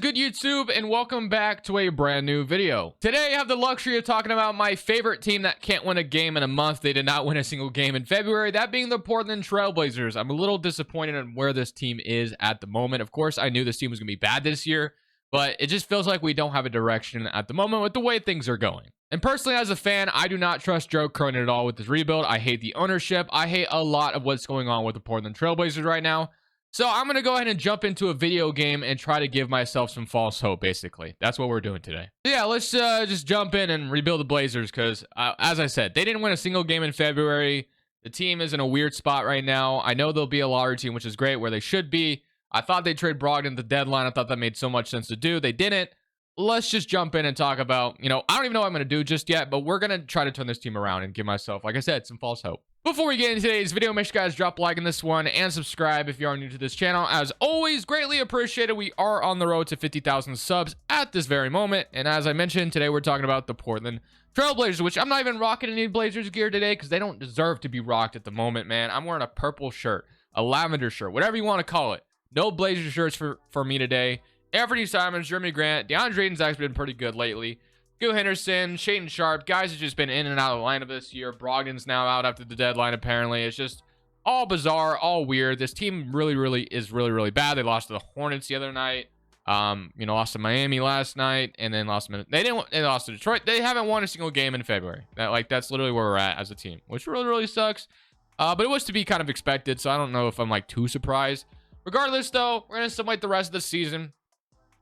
good, YouTube, and welcome back to a brand new video. Today I have the luxury of talking about my favorite team that can't win a game in a month. They did not win a single game in February, that being the Portland Trailblazers. I'm a little disappointed in where this team is at the moment. Of course, I knew this team was going to be bad this year, but it just feels like we don't have a direction at the moment with the way things are going. And personally, as a fan, I do not trust Joe Cronin at all with this rebuild. I hate the ownership. I hate a lot of what's going on with the Portland Trailblazers right now. So I'm going to go ahead and jump into a video game and try to give myself some false hope, basically. That's what we're doing today. So yeah, let's just jump in and rebuild the Blazers because, as I said, they didn't win a single game in February. The team is in a weird spot right now. I know they'll be a lottery team, which is great, where they should be. I thought they'd trade Brogdon at the deadline. I thought that made so much sense to do. They didn't. Let's just jump in and talk about, I don't even know what I'm going to do just yet, but we're going to try to turn this team around and give myself, like I said, some false hope. Before we get into today's video, make sure you guys drop a like on this one and subscribe if you are new to this channel. As always, greatly appreciated. We are on the road to 50,000 subs at this very moment. And as I mentioned, today we're talking about the Portland Trailblazers, which I'm not even rocking any Blazers gear today because they don't deserve to be rocked at the moment, man. I'm wearing a purple shirt, a lavender shirt, whatever you want to call it. No Blazer shirts for me today. Anthony Simons, Jeremy Grant, DeAndre Ayton's actually been pretty good lately. Gil Henderson, Shaedon Sharpe, guys have just been in and out of the lineup this year. Brogdon's now out after the deadline, apparently. It's just all bizarre, all weird. This team really bad. They lost to the Hornets the other night. Lost to Miami last night, and then lost to Detroit. They haven't won a single game in February. That's literally where we're at as a team, which really sucks. But it was to be kind of expected, so I don't know if I'm too surprised. Regardless, though, we're gonna simulate the rest of the season.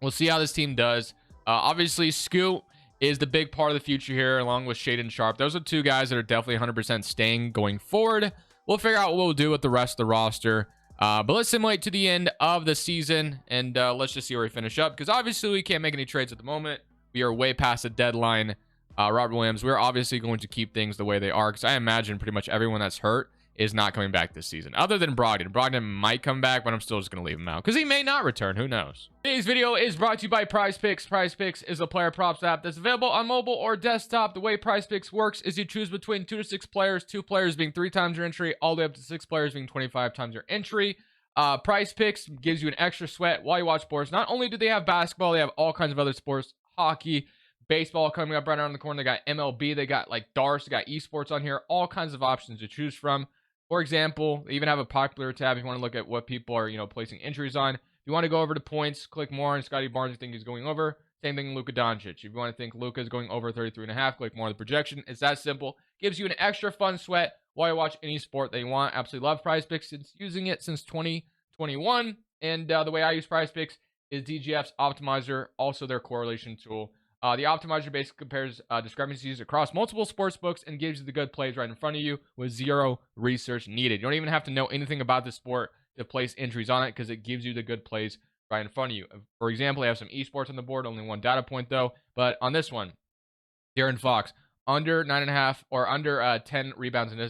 We'll see how this team does. Obviously, Scoot is the big part of the future here, along with Shaedon Sharpe. Those are two guys that are definitely 100% staying going forward. We'll figure out what we'll do with the rest of the roster. But let's simulate to the end of the season, and let's just see where we finish up. Because obviously, we can't make any trades at the moment. We are way past the deadline. Robert Williams, we're obviously going to keep things the way they are, because I imagine pretty much everyone that's hurt is not coming back this season, other than Brogdon. Brogdon might come back, but I'm still just going to leave him out because he may not return. Who knows? Today's video is brought to you by PrizePicks. PrizePicks is a player props app that's available on mobile or desktop. The way PrizePicks works is you choose between 2 to 6 players, 2 players being 3 times your entry, all the way up to 6 players being 25 times your entry. PrizePicks gives you an extra sweat while you watch sports. Not only do they have basketball, they have all kinds of other sports, hockey, baseball coming up right around the corner. They got MLB, they got darts, they got esports on here, all kinds of options to choose from. For example, they even have a popular tab if you want to look at what people are, placing entries on. If you want to go over to points, click more on Scotty Barnes. You think he's going over. Same thing, Luka Doncic. If you want to think Luka is going over 33.5, click more on the projection. It's that simple. Gives you an extra fun sweat while you watch any sport that you want. Absolutely love PrizePicks. It's using it since 2021. And the way I use PrizePicks is DGF's optimizer, also their correlation tool. The optimizer basically compares discrepancies across multiple sports books and gives you the good plays right in front of you with zero research needed. You don't even have to know anything about the sport to place entries on it because it gives you the good plays right in front of you. For example, I have some esports on the board, only one data point though. But on this one, De'Aaron Fox, under 9.5 or under 10 rebounds and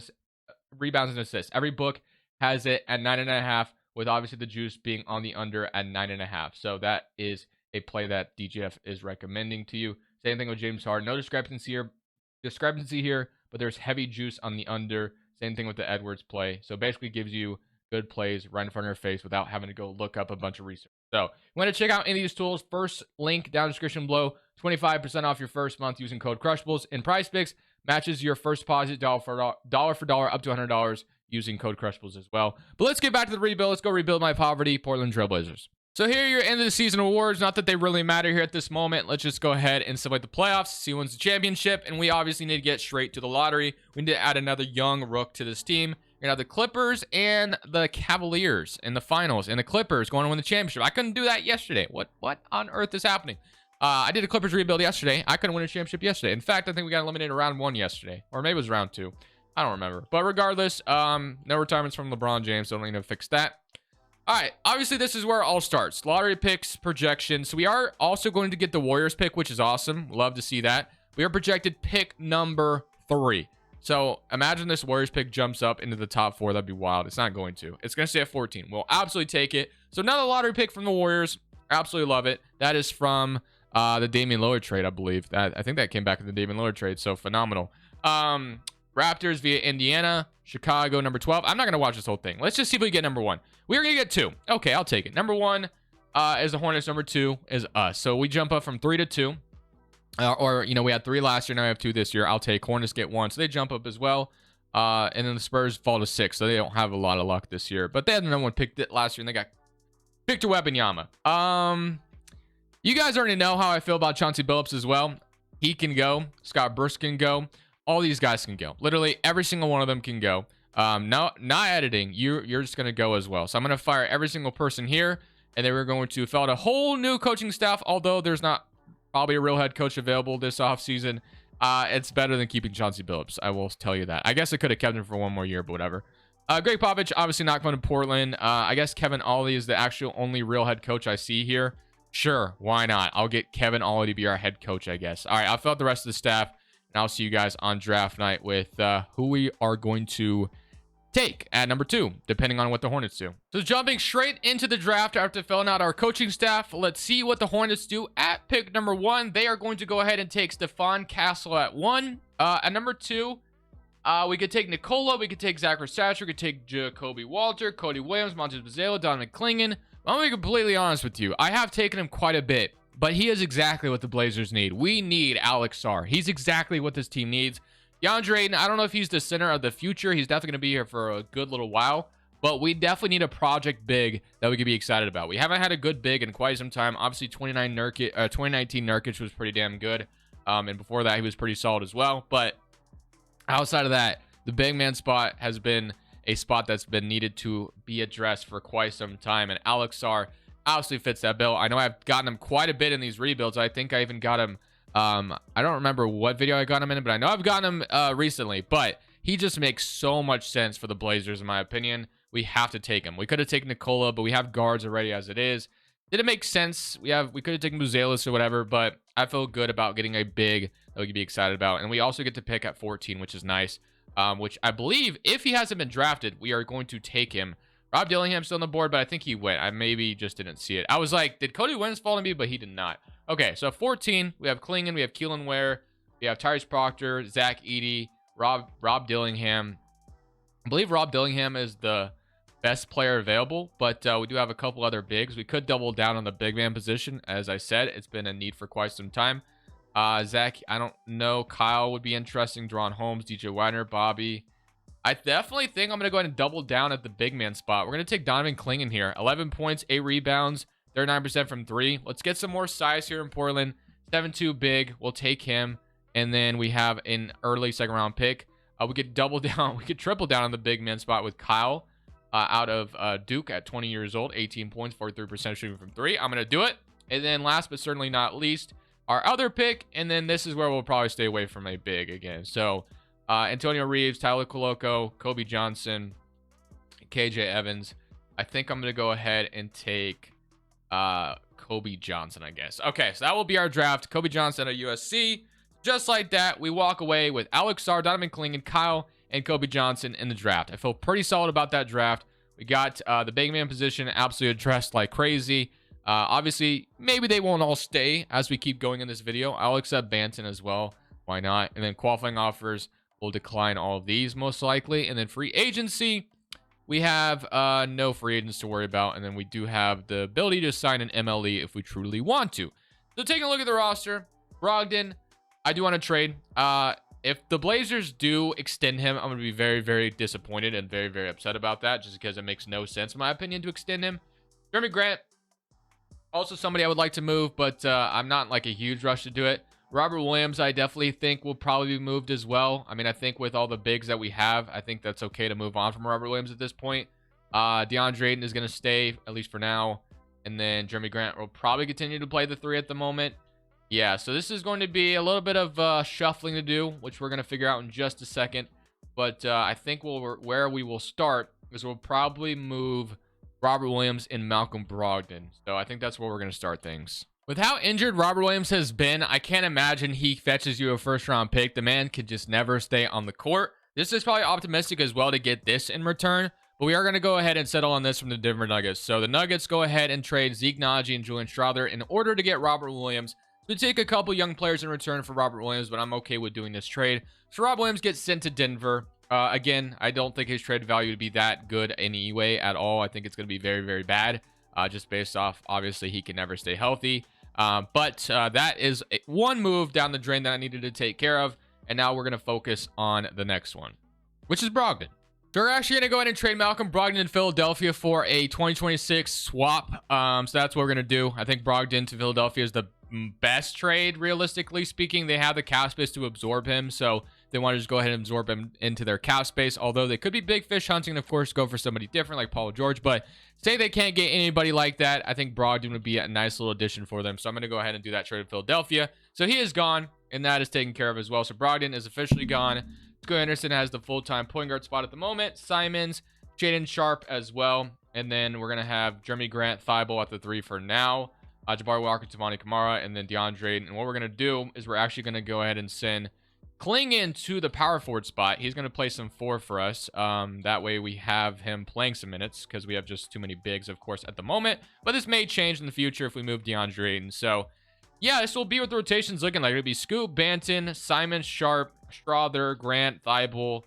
assists. Every book has it at 9.5, with obviously the juice being on the under at 9.5. So that is a play that DGF is recommending to you. Same thing with James Harden. No discrepancy here, but there's heavy juice on the under. Same thing with the Edwards play. So basically gives you good plays right in front of your face without having to go look up a bunch of research. So you want to check out any of these tools, first link down in the description below. 25% off your first month using code Crushables. And PrizePicks matches your first deposit dollar for dollar up to $100 using code Crushables as well. But let's get back to the rebuild. Let's go rebuild my poverty, Portland Trailblazers. So here are your end of the season awards. Not that they really matter here at this moment. Let's just go ahead and simulate the playoffs, see who wins the championship, and we obviously need to get straight to the lottery. We need to add another young rook to this team. You're gonna have the Clippers and the Cavaliers in the finals, and the Clippers going to win the championship. I couldn't do that yesterday. What on earth is happening? I did a Clippers rebuild yesterday. I couldn't win a championship yesterday. In fact, I think we got eliminated round 1 yesterday, or maybe it was round 2. I don't remember. But regardless, no retirements from LeBron James, so I don't need to fix that. All right, obviously this is where it all starts. Lottery picks, projections. So we are also going to get the Warriors pick, which is awesome. Love to see that. We are projected pick number 3. So imagine this Warriors pick jumps up into the top 4. That'd be wild. It's not going to. It's going to stay at 14. We'll absolutely take it. So another lottery pick from the Warriors. Absolutely love it. That is from the Damian Lillard trade, I believe. I think that came back in the Damian Lillard trade. So phenomenal. Raptors via Indiana. Chicago, number 12. I'm not going to watch this whole thing. Let's just see if we get number 1. We're going to get 2. Okay, I'll take it. Number 1, is the Hornets. Number 2 is us. So we jump up from 3 to 2. We had 3 last year. Now we have 2 this year. I'll take Hornets get 1. So they jump up as well. And then the Spurs fall to 6. So they don't have a lot of luck this year. But they had no one picked it last year. And they got Victor Wembanyama. You guys already know how I feel about Chauncey Billups as well. He can go. Scott Brooks can go. All these guys can go. Literally every single one of them can go. No, not editing. You're just going to go as well. So I'm going to fire every single person here. And then we're going to fill out a whole new coaching staff. Although there's not probably a real head coach available this offseason. It's better than keeping Chauncey Billups. I will tell you that. I guess I could have kept him for one more year, but whatever. Greg Popovich, obviously not going to Portland. I guess Kevin Ollie is the actual only real head coach I see here. Sure, why not? I'll get Kevin Ollie to be our head coach, I guess. All right, I'll fill out the rest of the staff, and I'll see you guys on draft night with who we are going to take at number 2, depending on what the Hornets do. So jumping straight into the draft after filling out our coaching staff, let's see what the Hornets do at pick number 1. They are going to go ahead and take Stephon Castle at 1. At number 2, we could take Nikola, we could take Zach Rosaccia, we could take Jacoby Walter, Cody Williams, Montes Bazzale, Donovan Clingan. I'm going to be completely honest with you. I have taken him quite a bit, but he is exactly what the Blazers need. We need Alex Sarr. He's exactly what this team needs. DeAndre Ayton, I don't know if he's the center of the future. He's definitely going to be here for a good little while, but we definitely need a project big that we could be excited about. We haven't had a good big in quite some time. Obviously, 2019 Nurkic was pretty damn good, and before that, he was pretty solid as well. But outside of that, the big man spot has been a spot that's been needed to be addressed for quite some time, and Alex Sarr absolutely fits that bill. I know I've gotten him quite a bit in these rebuilds. I think I even got him. I don't remember what video I got him in, but I know I've gotten him recently. But he just makes so much sense for the Blazers, in my opinion. We have to take him. We could have taken Nikola, but we have guards already as it is. Did it make sense? We could have taken Buzelis or whatever, but I feel good about getting a big that we could be excited about. And we also get to pick at 14, which is nice. Which I believe, if he hasn't been drafted, we are going to take him. Rob Dillingham's still on the board, but I think he went. I maybe just didn't see it. I was like, did Cody Williams fall to me? But he did not. Okay, so 14, we have Clingan, we have Keelan Ware, we have Tyrese Proctor, Zach Edey, Rob Dillingham. I believe Rob Dillingham is the best player available, but we do have a couple other bigs. We could double down on the big man position. As I said, it's been a need for quite some time. Zach, I don't know. Kyle would be interesting. Deron Holmes, DJ Widener, Bobby. I definitely think I'm going to go ahead and double down at the big man spot. We're going to take Donovan Clingan here. 11 points, 8 rebounds, 39% from 3. Let's get some more size here in Portland. 7'2" big. We'll take him. And then we have an early second round pick. We could double down. We could triple down on the big man spot with Kyle out of Duke at 20 years old. 18 points, 43% shooting from 3. I'm going to do it. And then last but certainly not least, our other pick, and then this is where we'll probably stay away from a big again. So, Antonio Reeves, Tyler Coloco, Kobe Johnson, KJ Evans. I think I'm going to go ahead and take Kobe Johnson, I guess. Okay, so that will be our draft. Kobe Johnson at USC. Just like that, we walk away with Alex Sarr, Donovan Clingan, Kyle, and Kobe Johnson in the draft. I feel pretty solid about that draft. We got the big man position absolutely addressed like crazy. Obviously, maybe they won't all stay as we keep going in this video. I'll accept Banton as well. Why not? And then qualifying offers will decline all of these most likely. And then free agency, we have no free agents to worry about. And then we do have the ability to sign an MLE if we truly want to. So taking a look at the roster, Brogdon, I do want to trade. If the Blazers do extend him, I'm going to be very, very disappointed and very, very upset about that, just because it makes no sense, in my opinion, to extend him. Jeremy Grant, also somebody I would like to move, but I'm not like a huge rush to do it. Robert Williams, I definitely think will probably be moved as well. I mean, I think with all the bigs that we have, I think that's okay to move on from Robert Williams at this point. DeAndre Ayton is going to stay, at least for now. And then Jeremy Grant will probably continue to play the 3 at the moment. Yeah, so this is going to be a little bit of shuffling to do, which we're going to figure out in just a second. But I think where we will start is we'll probably move Robert Williams and Malcolm Brogdon. So I think that's where we're going to start things. With how injured Robert Williams has been, I can't imagine he fetches you a first-round pick. The man could just never stay on the court. This is probably optimistic as well to get this in return. But we are going to go ahead and settle on this from the Denver Nuggets. So the Nuggets go ahead and trade Zeke Naji and Julian Strawther in order to get Robert Williams. We take a couple young players in return for Robert Williams, but I'm okay with doing this trade. So Rob Williams gets sent to Denver. Again, I don't think his trade value would be that good anyway at all. I think it's going to be very, very bad. just based off, obviously, he can never stay healthy. But that is one move down the drain that I needed to take care of. And now we're going to focus on the next one, which is Brogdon. So we're actually going to go ahead and trade Malcolm Brogdon in Philadelphia for a 2026 swap. So that's what we're going to do. I think Brogdon to Philadelphia is the best trade, realistically speaking. They have the cap space to absorb him, so they want to just go ahead and absorb him into their cap space. Although they could be big fish hunting and, of course, go for somebody different like Paul George. But say they can't get anybody like that, I think Brogdon would be a nice little addition for them. So I'm going to go ahead and do that trade in Philadelphia. So he is gone, and that is taken care of as well. So Brogdon is officially gone. Scoot Henderson has the full-time point guard spot at the moment. Simons, Shaedon Sharpe as well. And then we're going to have Jeremy Grant, Thibault at the 3 for now. Jabari Walker, Tavani Kamara, and then DeAndre. And what we're going to do is we're actually going to go ahead and send Clingan to the power forward spot. He's going to play some 4 for us. That way we have him playing some minutes because we have just too many bigs, of course, at the moment. But this may change in the future if we move DeAndre. And so, yeah, this will be what the rotation's looking like. It'll be Scoot, Banton, Simon, Sharp, Strother, Grant, Thibault,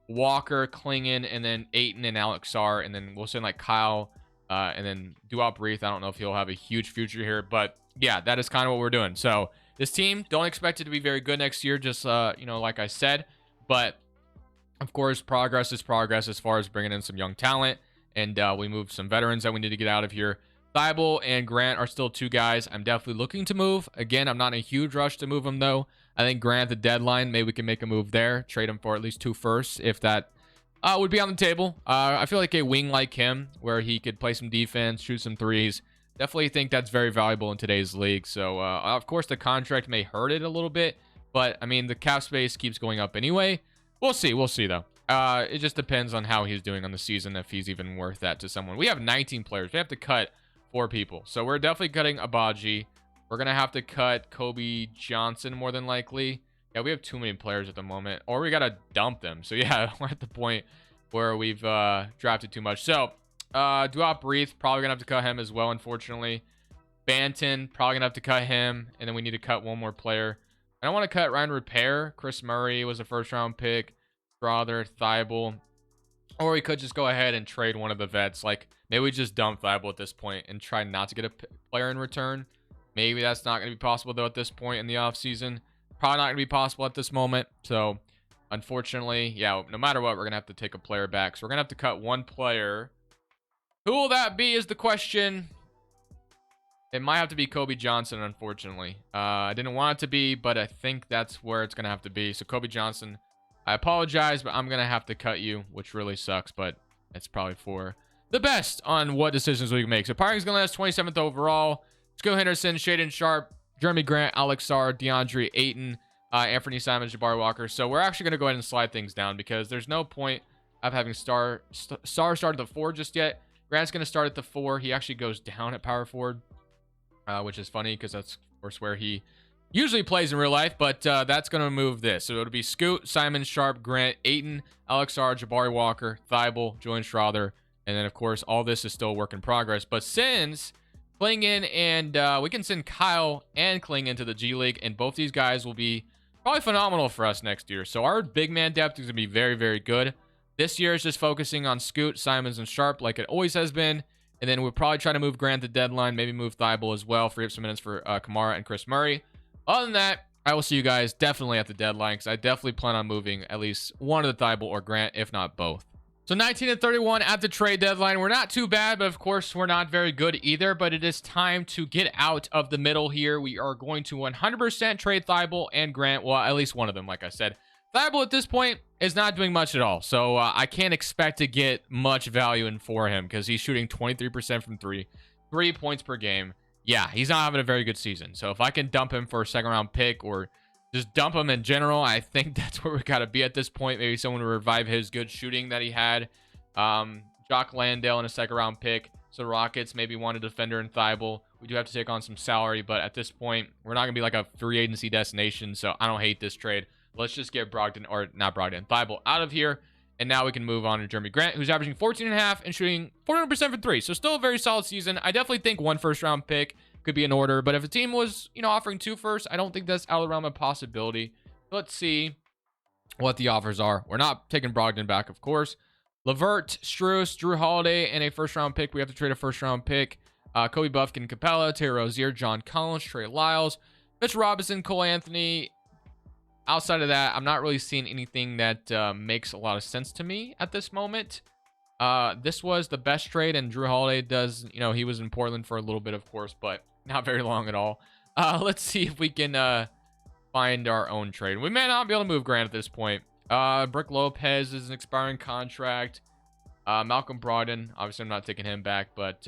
Walker, Clingan, and then Ayton and Alex Sarr. And then we'll send like Kyle and then Duop Reith. I don't know if he'll have a huge future here, but yeah, that is kind of what we're doing. So this team, don't expect it to be very good next year, just, you know, like I said. But, of course, progress is progress as far as bringing in some young talent. And we moved some veterans that we need to get out of here. Thibault and Grant are still 2 guys I'm definitely looking to move. Again, I'm not in a huge rush to move them, though. I think Grant, the deadline, maybe we can make a move there. Trade him for at least 2 firsts, if that would be on the table. I feel like a wing like him, where he could play some defense, shoot some threes. Definitely think that's very valuable in today's league. So, of course, the contract may hurt it a little bit. But, I mean, the cap space keeps going up anyway. We'll see. We'll see, though. It just depends on how he's doing on the season, if he's even worth that to someone. We have 19 players. We have to cut 4 people. So, we're definitely cutting Abaji. We're going to have to cut Kobe Johnson more than likely. Yeah, we have too many players at the moment. Or we got to dump them. So, yeah, we're at the point where we've drafted too much. So, Duop Reith, probably going to have to cut him as well, unfortunately. Banton, probably going to have to cut him. And then we need to cut one more player. I don't want to cut Ryan Repair. Chris Murray was a first-round pick. Strother, Thibault. Or we could just go ahead and trade one of the vets. Like, maybe we just dump Thibault at this point and try not to get a player in return. Maybe that's not going to be possible, though, at this point in the offseason. Probably not going to be possible at this moment. So, unfortunately, yeah, no matter what, we're going to have to take a player back. So, we're going to have to cut one player. Who will that be is the question. It might have to be Kobe Johnson, unfortunately. I didn't want it to be, but I think that's where it's going to have to be. So, Kobe Johnson, I apologize, but I'm going to have to cut you, which really sucks, but it's probably for the best on what decisions we can make. So, Pyring's going to last 27th overall. Scoot Henderson, Shaedon Sharpe, Jeremy Grant, Alex Sarr, DeAndre Ayton, Anthony Simons, Jabari Walker. So we're actually going to go ahead and slide things down because there's no point of having Sarr start at the 4 just yet. Grant's going to start at the 4. He actually goes down at power forward, which is funny because that's, of course, where he usually plays in real life. But that's going to move this. So it'll be Scoot, Simon, Sharpe, Grant, Ayton, Alex Sarr, Jabari Walker, Thibault, Julian Strother. And then, of course, all this is still a work in progress. But since Clingan and we can send Kyle and Clingan to the G League, and both these guys will be probably phenomenal for us next year. So our big man depth is going to be very, very good. This year is just focusing on Scoot, Simons, and Sharpe like it always has been. And then we'll probably try to move Grant the deadline, maybe move Thibault as well, free up some minutes for Kamara and Chris Murray. Other than that, I will see you guys definitely at the deadline because I definitely plan on moving at least one of the Thibault or Grant, if not both. So 19 and 31 at the trade deadline. We're not too bad, but of course we're not very good either. But it is time to get out of the middle here. We are going to 100% trade Thibault and Grant. Well, at least one of them, like I said. Thibault at this point is not doing much at all. So I can't expect to get much value in for him because he's shooting 23% from 3 points per game. Yeah, he's not having a very good season. So if I can dump him for a second-round pick or just dump him in general, I think that's where we got to be at this point. Maybe someone to revive his good shooting that he had. Jock Landale in a second-round pick. So Rockets maybe want a defender in Thibault. We do have to take on some salary, but at this point, we're not going to be like a free agency destination, so I don't hate this trade. Let's just get Brogdon, or not Brogdon, Thibault out of here, and now we can move on to Jeremy Grant, who's averaging 14.5 and shooting 400% from 3. So still a very solid season. I definitely think 1 first-round pick could be in order, but if a team was, offering 2 firsts, I don't think that's out of the realm of possibility. Let's see what the offers are. We're not taking Brogdon back, of course. Levert, Strus, Drew Holiday, and a first-round pick. We have to trade a first-round pick. Kobe Buffkin, Capella, Terry Rozier, John Collins, Trey Lyles, Mitch Robinson, Cole Anthony. Outside of that, I'm not really seeing anything that makes a lot of sense to me at this moment. This was the best trade, and Drew Holiday does, he was in Portland for a little bit, of course, but not very long at all. Let's see if we can find our own trade. We may not be able to move Grant at this point. Brick Lopez is an expiring contract. Malcolm Brogdon, obviously I'm not taking him back, but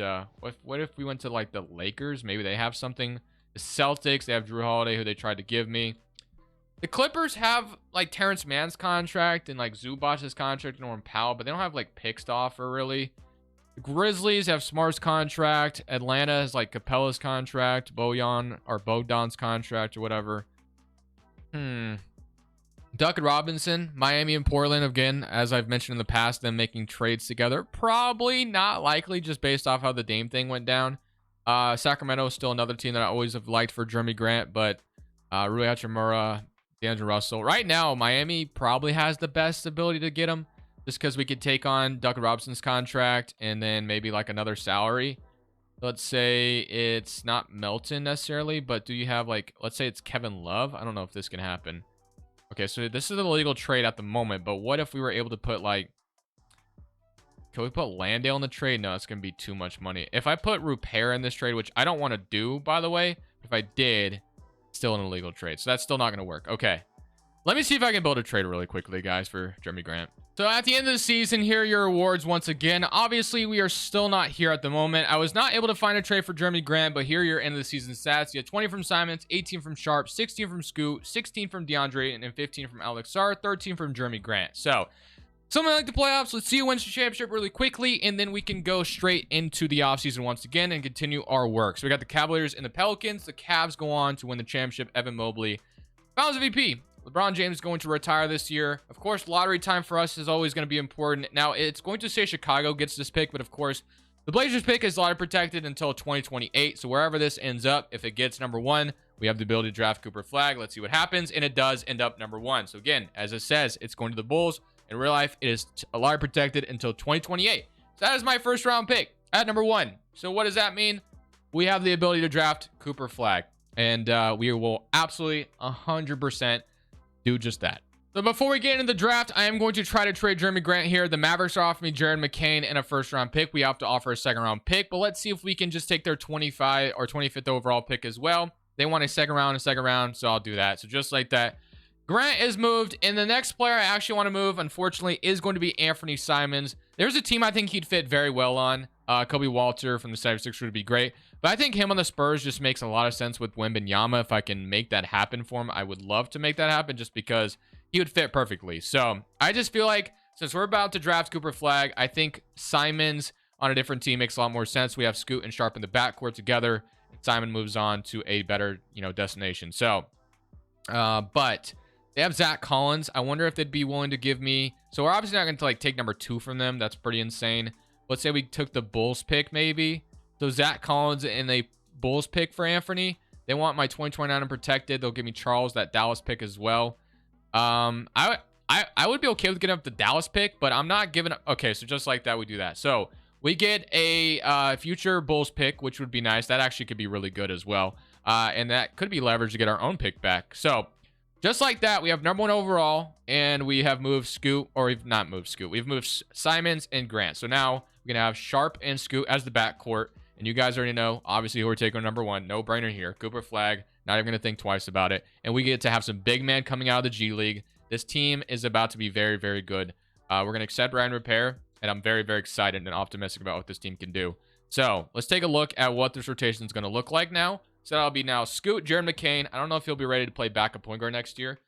what if we went to like the Lakers? Maybe they have something. The Celtics, they have Drew Holiday, who they tried to give me. The Clippers have like Terrence Mann's contract and like Zubac's contract and Norman Powell, but they don't have like picks to offer really. The Grizzlies have Smart's contract. Atlanta has like Capella's contract, Bogdan's contract or whatever. Duncan Robinson, Miami and Portland, again, as I've mentioned in the past, them making trades together. Probably not likely just based off how the Dame thing went down. Sacramento is still another team that I always have liked for Jeremy Grant, but Rui Hachimura, D'Angelo Russell. Right now, Miami probably has the best ability to get him just because we could take on Duncan Robinson's contract and then maybe like another salary. Let's say it's not Melton necessarily, but do you have like, let's say it's Kevin Love. I don't know if this can happen. Okay, so this is an illegal trade at the moment, but what if we were able to put like, can we put Landale in the trade? No, it's going to be too much money. If I put Rupert in this trade, which I don't want to do, by the way, if I did, still an illegal trade. So that's still not going to work. Okay. Let me see if I can build a trade really quickly, guys, for Jeremy Grant. So at the end of the season, here are your awards once again. Obviously, we are still not here at the moment. I was not able to find a trade for Jeremy Grant, but here are your end of the season stats. You had 20 from Simons, 18 from Sharp, 16 from Scoot, 16 from DeAndre, and then 15 from Alex Sarr, 13 from Jeremy Grant. So something like the playoffs. Let's see who wins the championship really quickly, and then we can go straight into the offseason once again and continue our work. So we got the Cavaliers and the Pelicans. The Cavs go on to win the championship. Evan Mobley, Finals MVP. LeBron James is going to retire this year. Of course, lottery time for us is always going to be important. Now, it's going to say Chicago gets this pick, but of course, the Blazers pick is lottery protected until 2028. So wherever this ends up, if it gets number 1, we have the ability to draft Cooper Flag. Let's see what happens, and it does end up number 1. So again, as it says, it's going to the Bulls. In real life, it is lottery protected until 2028. So that is my first round pick at number 1. So what does that mean? We have the ability to draft Cooper Flag, and we will absolutely 100% do just that. So before we get into the draft, I am going to try to trade Jeremy Grant here. The Mavericks are offering me Jared McCain and a first round pick. We have to offer a second round pick, but let's see if we can just take their 25 or 25th overall pick as well. They want a second round, so I'll do that. So just like that, Grant is moved, and the next player I actually want to move, unfortunately, is going to be Anthony Simons. There's a team I think he'd fit very well on. Kobe Walter from the 76ers would be great, but I think him on the Spurs just makes a lot of sense with Wembanyama. If I can make that happen for him, I would love to make that happen just because he would fit perfectly. So I just feel like since we're about to draft Cooper Flag, I think Simons on a different team makes a lot more sense. We have Scoot and Sharp in the backcourt together. Simon moves on to a better, destination. So, but they have Zach Collins. I wonder if they'd be willing to give me. So we're obviously not going to take number 2 from them. That's pretty insane. Let's say we took the Bulls pick maybe. So Zach Collins and a Bulls pick for Anthony. They want my 2029 unprotected. They'll give me Charles, that Dallas pick as well. I would be okay with getting up the Dallas pick, but I'm not giving up. Okay, so just like that, we do that. So we get a future Bulls pick, which would be nice. That actually could be really good as well. And that could be leveraged to get our own pick back. So just like that, we have number 1 overall, and we have moved Scoot, or we've not moved Scoot. We've moved Simons and Grant. So now we're going to have Sharp and Scoot as the backcourt. And you guys already know, obviously, who we're taking number 1. No brainer here. Cooper Flag. Not even going to think twice about it. And we get to have some big men coming out of the G League. This team is about to be very, very good. We're going to accept Ryan Repair, and I'm very, very excited and optimistic about what this team can do. So let's take a look at what this rotation is going to look like now. So that'll be now Scoot, Jared McCain. I don't know if he'll be ready to play backup point guard next year.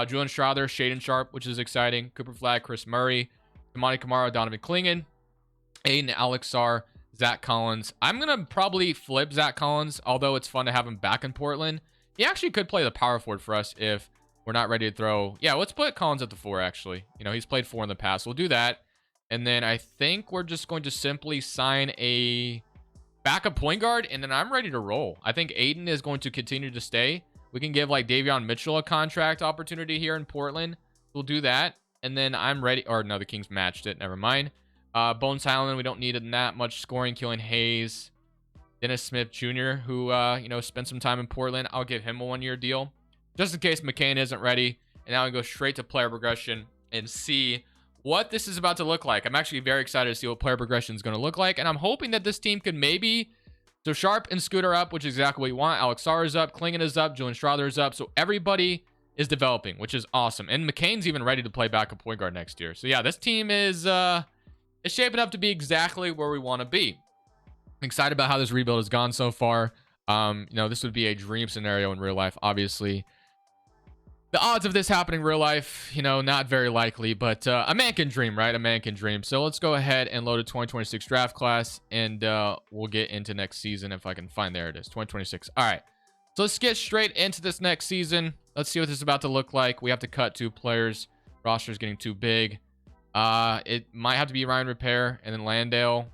Julian Strawther, Shaden Sharp, which is exciting. Cooper Flag, Chris Murray, Damani Kamara, Donovan Clingan, Aiden, Alex Sarr, Zach Collins. I'm going to probably flip Zach Collins, although it's fun to have him back in Portland. He actually could play the power forward for us if we're not ready to throw. Yeah, let's put Collins at the 4, actually. He's played 4 in the past. We'll do that. And then I think we're just going to simply sign a backup point guard, and then I'm ready to roll. I think Aiden is going to continue to stay. We can give Davion Mitchell a contract opportunity here in Portland. We'll do that. And then I'm ready. Or no, the Kings matched it. Never mind. Bones Highland, we don't need that much scoring. Killian Hayes. Dennis Smith Jr., who, spent some time in Portland. I'll give him a 1-year deal just in case McCain isn't ready. And now we go straight to player progression and see what this is about to look like. I'm actually very excited to see what player progression is going to look like. And I'm hoping that this team can maybe... So Sharp and Scooter up, which is exactly what you want. Alex Sarr is up. Klingon is up. Julian Strother is up. So everybody is developing, which is awesome. And McCain's even ready to play backup point guard next year. So yeah, this team is shaping up to be exactly where we want to be. I'm excited about how this rebuild has gone so far. This would be a dream scenario in real life, obviously. The odds of this happening in real life, not very likely, but a man can dream, right? A man can dream. So let's go ahead and load a 2026 draft class, and we'll get into next season if I can find. There it is, 2026. All right, so let's get straight into this next season. Let's see what this is about to look like. We have to cut 2 players. Roster's getting too big. It might have to be Ryan Repair, and then Landale,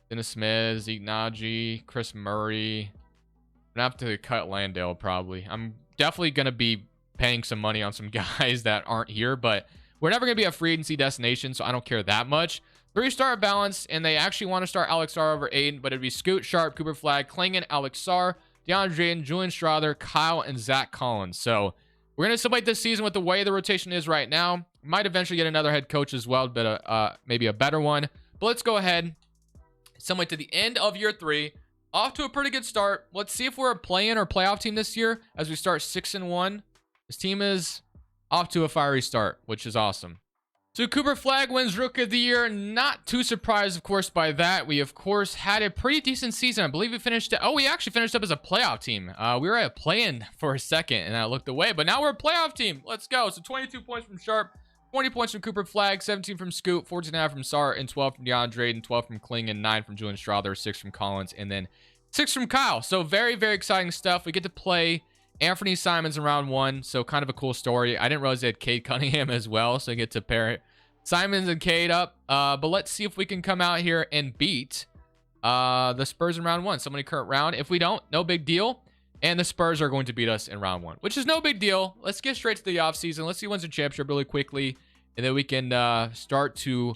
Dennis Smith, Zeke Naji, Chris Murray. I'm gonna have to cut Landale probably. I'm definitely gonna be paying some money on some guys that aren't here, but we're never going to be a free agency destination, so I don't care that much. 3-star balance, and they actually want to start Alex Sarr over Aiden, but it'd be Scoot, Sharp, Cooper Flag, Klingon, Alex Sarr, DeAndre Ayton, Julian Strother, Kyle, and Zach Collins. So we're going to simulate this season with the way the rotation is right now. Might eventually get another head coach as well, but maybe a better one. But let's go ahead, simulate to the end of year 3. Off to a pretty good start. Let's see if we're a play-in or playoff team this year as we start 6-1. This team is off to a fiery start, which is awesome. So Cooper Flag wins Rookie of the Year. Not too surprised, of course, by that. We, of course, had a pretty decent season. I believe we finished... we actually finished up as a playoff team. We were at a play-in for a second, and I looked away. But now we're a playoff team. Let's go. So 22 points from Sharp, 20 points from Cooper Flag, 17 from Scoot, 14.5 from Sarr, and 12 from DeAndre, and 12 from Klingon, 9 from Julian Strother, 6 from Collins, and then 6 from Kyle. So very, very exciting stuff. We get to play Anthony Simons in round 1, so kind of a cool story. I didn't realize they had Cade Cunningham as well, so I get to pair Simons and Cade up. But let's see if we can come out here and beat the Spurs in round 1. Somebody current round. If we don't, no big deal. And the Spurs are going to beat us in round 1, which is no big deal. Let's get straight to the offseason. Let's see who wins the championship really quickly, and then we can start to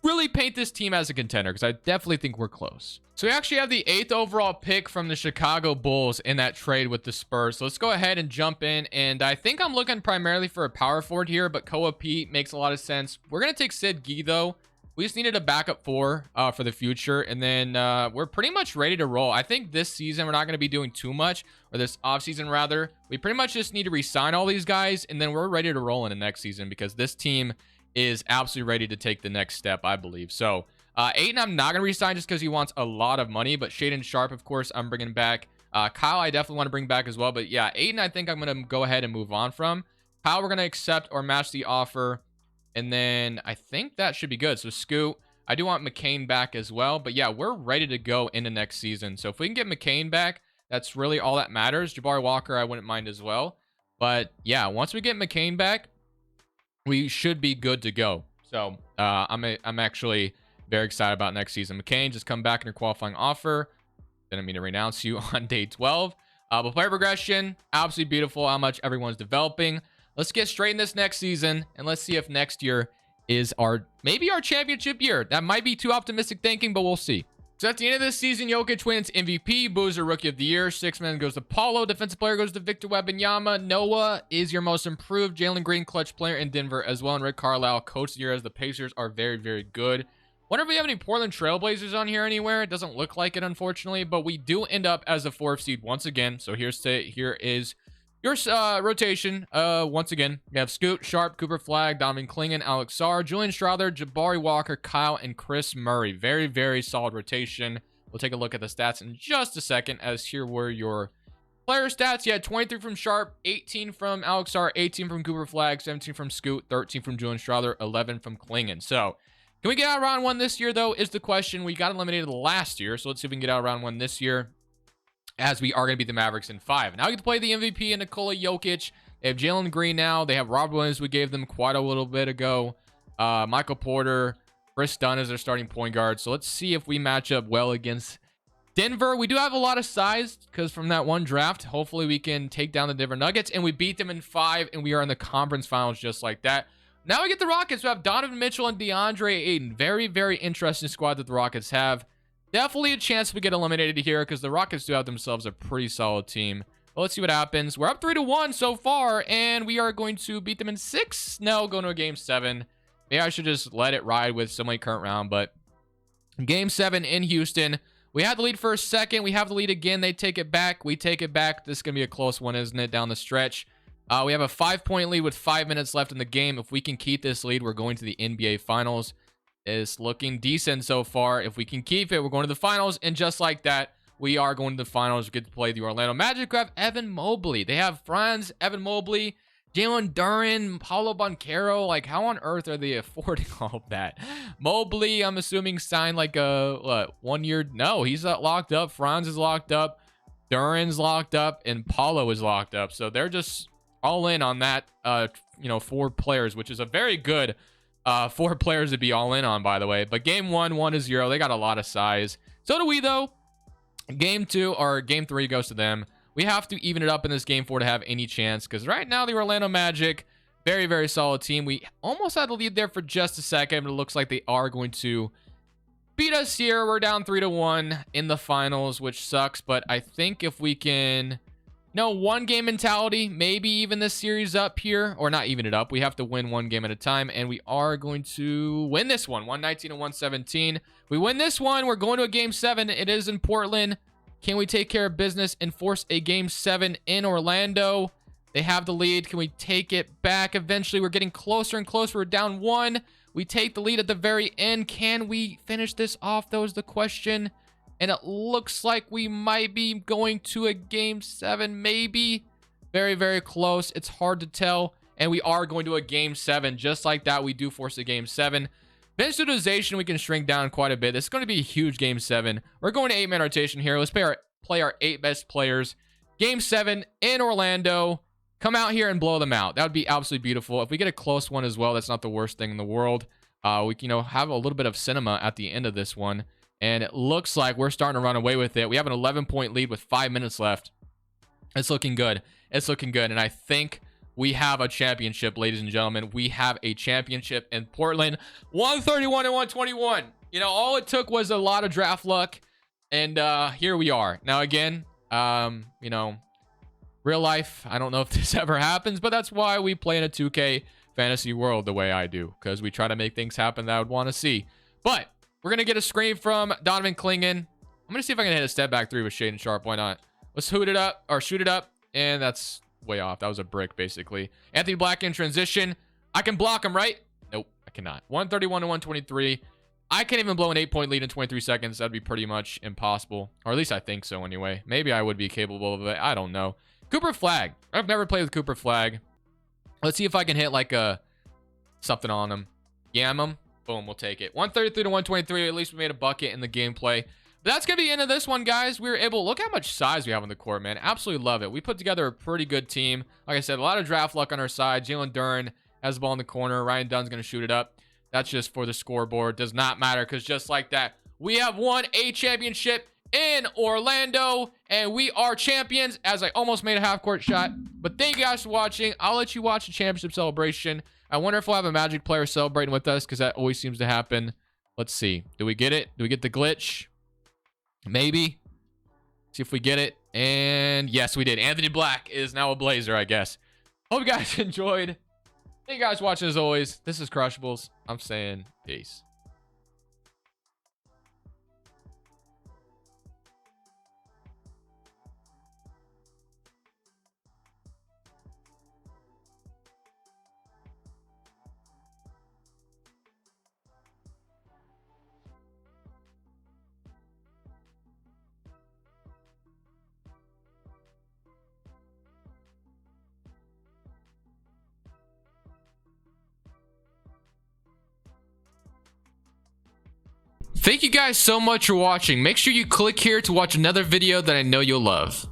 really paint this team as a contender, because I definitely think we're close. So we actually have the 8th overall pick from the Chicago Bulls in that trade with the Spurs. So let's go ahead and jump in. And I think I'm looking primarily for a power forward here, but Koa Pete makes a lot of sense. We're going to take Sid Gee, though. We just needed a backup 4 for the future. And then we're pretty much ready to roll. I think this season we're not going to be doing too much, or this offseason rather. We pretty much just need to re-sign all these guys, and then we're ready to roll in the next season, because this team is absolutely ready to take the next step, I believe. So Ayton, I'm not going to resign just because he wants a lot of money. But Shaden Sharp, of course, I'm bringing back. Kyle, I definitely want to bring back as well. But yeah, Ayton, I think I'm going to go ahead and move on from. Kyle, we're going to accept or match the offer. And then I think that should be good. So Scoot, I do want McCain back as well. But yeah, we're ready to go into next season. So if we can get McCain back, that's really all that matters. Jabari Walker, I wouldn't mind as well. But yeah, once we get McCain back, we should be good to go. So I'm actually very excited about next season. McCain, just come back in your qualifying offer. Didn't mean to renounce you on day 12. But player progression, absolutely beautiful how much everyone's developing. Let's get straight in this next season, and let's see if next year is maybe our championship year. That might be too optimistic thinking, but we'll see. So at the end of this season, Jokic wins MVP, Boozer Rookie of the Year, Sixth-Man goes to Paulo, Defensive Player goes to Victor Wembanyama, Noah is your most improved, Jalen Green Clutch Player in Denver as well, and Rick Carlisle Coach of the Year, as the Pacers are very, very good. Wonder if we have any Portland Trailblazers on here anywhere. It doesn't look like it, unfortunately, but we do end up as a 4th seed once again. So here is your rotation. Once again, we have Scoot, Sharp, Cooper Flag, Donovan Klingon, Alex Sarr, Julian Strother, Jabari Walker, Kyle, and Chris Murray. Very, very solid rotation. We'll take a look at the stats in just a second, as here were your player stats. You had 23 from Sharp, 18 from Alex Sarr, 18 from Cooper Flag, 17 from Scoot, 13 from Julian Strother, 11 from Klingon. So can we get out of round 1 this year, though, is the question. We got eliminated last year, so let's see if we can get out of round 1 this year, as we are going to beat the Mavericks in 5. Now we get to play the MVP and Nikola Jokic. They have Jalen Green now. They have Rob Williams, we gave them quite a little bit ago. Michael Porter, Chris Dunn is their starting point guard. So let's see if we match up well against Denver. We do have a lot of size, because from that one draft, hopefully we can take down the Denver Nuggets, and we beat them in 5, and we are in the conference finals just like that. Now we get the Rockets. We have Donovan Mitchell and DeAndre Ayton. Very, very interesting squad that the Rockets have. definitely a chance we get eliminated here because the Rockets do have themselves a pretty solid team. But let's see what happens. We're up 3-1 so far, and we are going to beat them in 6. No, going to a game 7. Maybe I should just let it ride with somebody current round, but game 7 in Houston. We had the lead for a second. We have the lead again. They take it back. We take it back. This is going to be a close one, isn't it, down the stretch? We have a 5-point lead with 5 minutes left in the game. If we can keep this lead, we're going to the NBA Finals. It's looking decent so far. If we can keep it, we're going to the finals. And just like that, we are going to the finals. We get to play the Orlando Magic, who have Evan Mobley. They have Franz, Evan Mobley, Jalen Duren, Paulo Banchero. Like, how on earth are they affording all of that? Mobley, I'm assuming, signed like a, what, 1 year? No, he's locked up. Franz is locked up. Duren's locked up. And Paulo is locked up. So they're just all in on that, 4 players, which is a very good 4 players to be all in on, by the way. But game 1, 1-0. They got a lot of size. So do we, though. Game 2 or game 3 goes to them. We have to even it up in this game 4 to have any chance, because right now the Orlando Magic, very, very solid team. We almost had the lead there for just a second, but it looks like they are going to beat us here. We're down 3-1 in the finals, which sucks, but I think if we can, one game mentality, maybe even this series up here, or not even it up. We have to win 1 game at a time, and we are going to win this one, 119 and 117. We win this one, we're going to a game 7. It is in Portland. Can we take care of business and force a game 7 in Orlando? They have the lead. Can we take it back? Eventually, we're getting closer and closer. We're down 1. We take the lead at the very end. Can we finish this off? That was the question. And it looks like we might be going to a game 7, maybe. Very, very close. It's hard to tell. And we are going to a game 7. Just like that, we do force a game 7. Bench utilization, we can shrink down quite a bit. This is going to be a huge game 7. We're going to 8-man rotation here. Let's play our 8 best players. Game 7 in Orlando. Come out here and blow them out. That would be absolutely beautiful. If we get a close one as well, that's not the worst thing in the world. We can, have a little bit of cinema at the end of this one. And it looks like we're starting to run away with it. We have an 11-point lead with 5 minutes left. It's looking good. It's looking good. And I think we have a championship, ladies and gentlemen. We have a championship in Portland. 131 and 121. All it took was a lot of draft luck. And here we are. Now, again, real life, I don't know if this ever happens, but that's why we play in a 2K fantasy world the way I do, because we try to make things happen that I would want to see. But we're going to get a screen from Donovan Clingan. I'm going to see if I can hit a step back 3 with Shaden Sharp. Why not? Let's shoot it up. And that's way off. That was a brick, basically. Anthony Black in transition. I can block him, right? Nope, I cannot. 131 to 123. I can't even blow an 8-point lead in 23 seconds. That'd be pretty much impossible. Or at least I think so anyway. Maybe I would be capable of it. I don't know. Cooper Flag. I've never played with Cooper Flag. Let's see if I can hit like something on him. Yam him. Boom, we'll take it. 133 to 123. At least we made a bucket in the gameplay. But that's going to be the end of this one, guys. We were able... Look how much size we have on the court, man. Absolutely love it. We put together a pretty good team. Like I said, a lot of draft luck on our side. Jalen Duren has the ball in the corner. Ryan Dunn's going to shoot it up. That's just for the scoreboard. Does not matter, because just like that, we have won a championship in Orlando, and we are champions, as I almost made a half-court shot. But thank you guys for watching. I'll let you watch the championship celebration. I wonder if we'll have a Magic player celebrating with us, because that always seems to happen. Let's see. Do we get it? Do we get the glitch? Maybe. See if we get it. And yes, we did. Anthony Black is now a Blazer, I guess. Hope you guys enjoyed. Thank you guys for watching as always. This is Crushables. I'm saying peace. Thank you guys so much for watching. Make sure you click here to watch another video that I know you'll love.